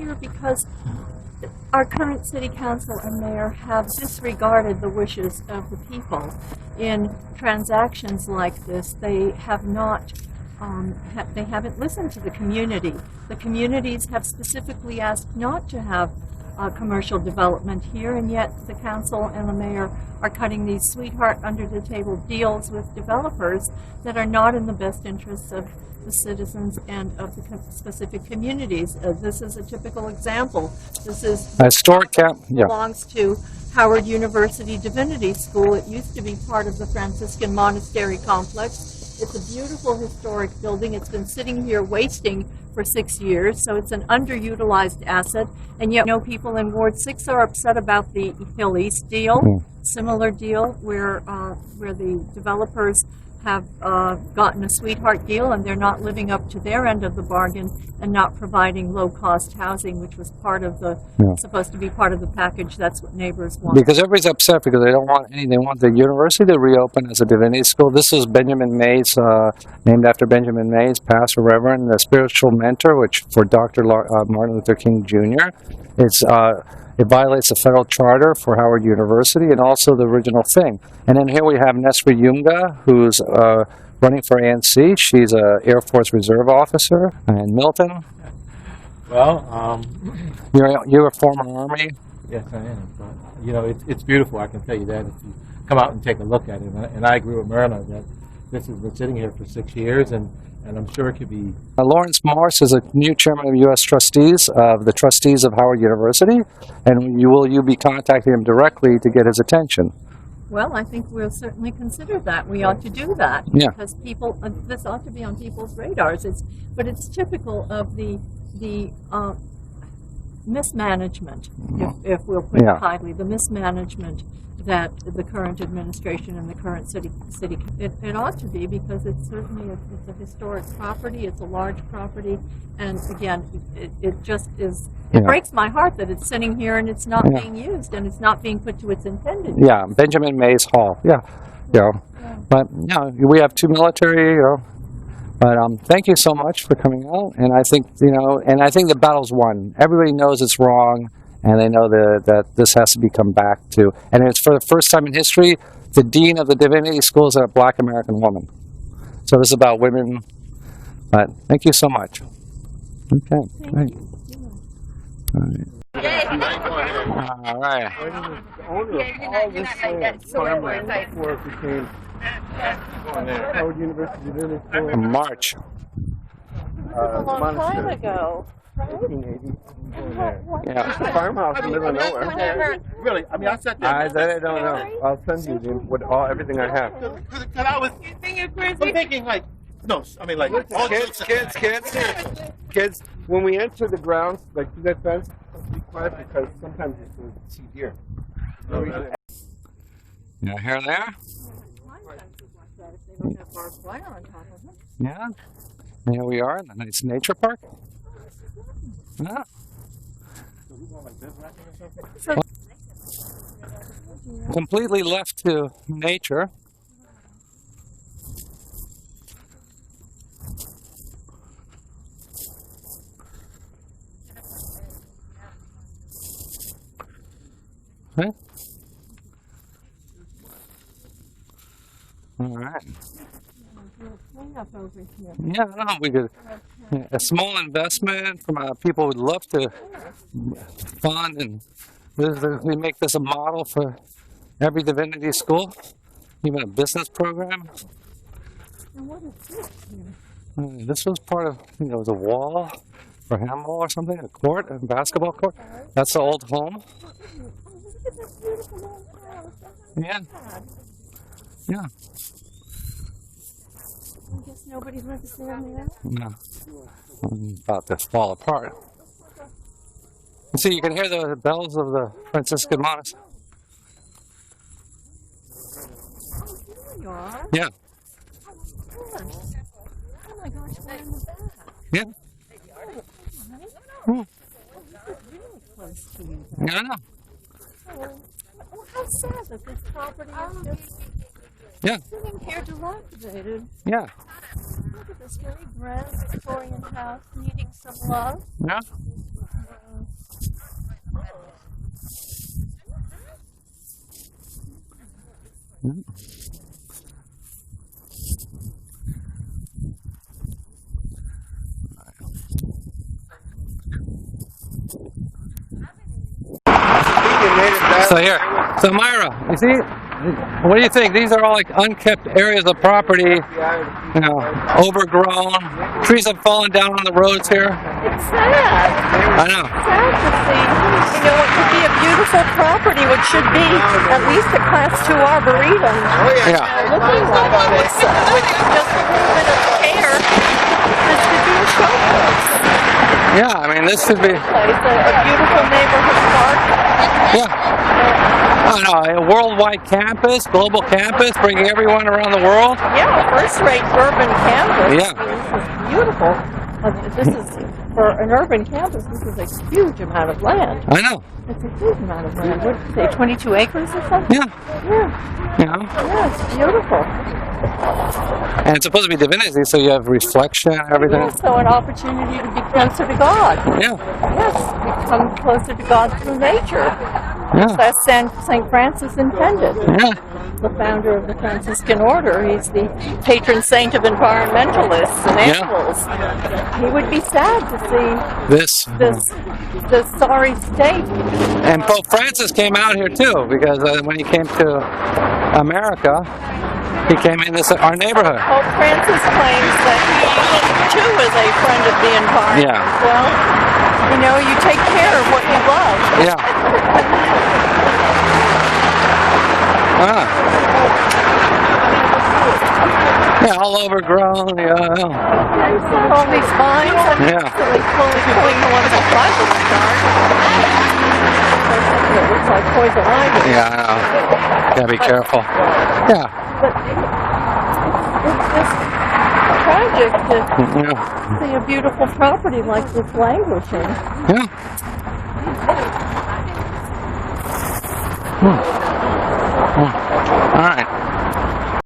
here because our current city council and mayor have disregarded the wishes of the people. In transactions like this, they have not, they haven't listened to the community. The communities have specifically asked not to have commercial development here, and yet the council and the mayor are cutting these sweetheart under-the-table deals with developers that are not in the best interests of the citizens and of the specific communities. This is a typical example. This is historic camp. Yeah. Belongs to Howard University Divinity School. It used to be part of the Franciscan monastery complex. It's a beautiful historic building. It's been sitting here wasting for 6 years, so it's an underutilized asset. And yet, people in Ward 6 are upset about the Hill East deal, similar deal where the developers have gotten a sweetheart deal and they're not living up to their end of the bargain and not providing low-cost housing, which was part of the supposed to be part of the package. That's what neighbors want. Because everybody's upset because they don't want any. They want the university to reopen as a divinity school. This is Benjamin Mays, named after Benjamin Mays, pastor, reverend, the spiritual mentor, which for Dr. Martin Luther King Jr. It violates the federal charter for Howard University and also the original thing. And then here we have Nestride Yumga, who's running for ANC. She's an Air Force Reserve officer. And Milton? Well, you're a former Army? Yes, I am. But, it's beautiful, I can tell you that, if you come out and take a look at it. And I agree with Marla that this has been sitting here for 6 years, and I'm sure it could be... Laurence Morse is a new chairman of U.S. Trustees, of the Trustees of Howard University, and will you be contacting him directly to get his attention? Well, I think we'll certainly consider that. We ought to do that because people, this ought to be on people's radars. But it's typical of the mismanagement, if we'll put it kindly, the mismanagement that the current administration and the current city it ought to be, because it's certainly it's a historic property, it's a large property, and again, it just is. It breaks my heart that it's sitting here and it's not being used and it's not being put to its intended use. Yeah, Benjamin Mays Hall. But we have two military. But thank you so much for coming out, and I think I think the battle's won. Everybody knows it's wrong. And they know that this has to be come back to. And it's for the first time in history, the dean of the Divinity School is a black American woman. So this is about women. But thank you so much. Okay. Great. All right. Howard University Divinity School. March. A long time ago. 1880. Yeah. The farmhouse in the middle of nowhere. Really? I mean, I sat there. I don't know. I'll send you with everything I have. Because I was thinking, like, no, I mean, like, Kids, when we enter the grounds, like, through that fence, be quiet because sometimes you can see deer. Yeah, here and there. Yeah. And here we are in the nice nature park. Yeah. Completely left to nature. Okay. All right. Yeah, no, we could. A small investment from people who would love to fund, and we make this a model for every divinity school, even a business program. And what is this here? This was part of, it was a wall for handball or something, a court, a basketball court. That's the old home. Oh, look at this beautiful old house. Yeah. Yeah. I guess nobody lives there now. No. I'm about to fall apart. You see, you can hear the bells of the Franciscan monastery. Oh, here we are. Yeah. Oh my gosh, we're in the back. Yeah. Oh, this is really close to you. Yeah, I know. Oh, how sad that this property is just sitting here dilapidated. Yeah. Look at this very grand Victorian house needing some love. Yeah. So here, so Myra, you see, what do you think? These are all like unkept areas of property, you know, overgrown. Trees have fallen down on the roads here. It's sad. I know. Sad to see, you know, what could be a beautiful property, which should be at least a Class 2 arboretum. Yeah. Looking like this, with just a little bit of care, this could be a showplace. Yeah, I mean, this could be. A beautiful neighborhood park. Yeah. I know, a worldwide campus, global campus, bringing everyone around the world. Yeah, first-rate urban campus. Yeah. I mean, this is beautiful. I mean, this is, for an urban campus, this is a huge amount of land. I know. It's a huge amount of land. What did you say, 22 acres or something? Yeah. Yeah. You know? Yeah, it's beautiful. And it's supposed to be divinity, so you have reflection and everything. Also an opportunity to be closer to God. Yeah. Yes, become closer to God through nature. Yeah. That's St. Francis intended. Yeah. The founder of the Franciscan order. He's the patron saint of environmentalists and animals. He would be sad to see this sorry state. And Pope Francis came out here too, because when he came to America, he came in our neighborhood. Pope Francis claims that he too is a friend of the environment. Yeah. Well, you know, you take care of what you love. Yeah. Yeah, all overgrown, yeah. All these vines, Yeah. slowly pulling the ones outside of the start. It looks like poison ivy. Yeah, I know. Gotta be careful. Yeah. But it's just tragic to see a beautiful property like this languishing. Yeah. All right.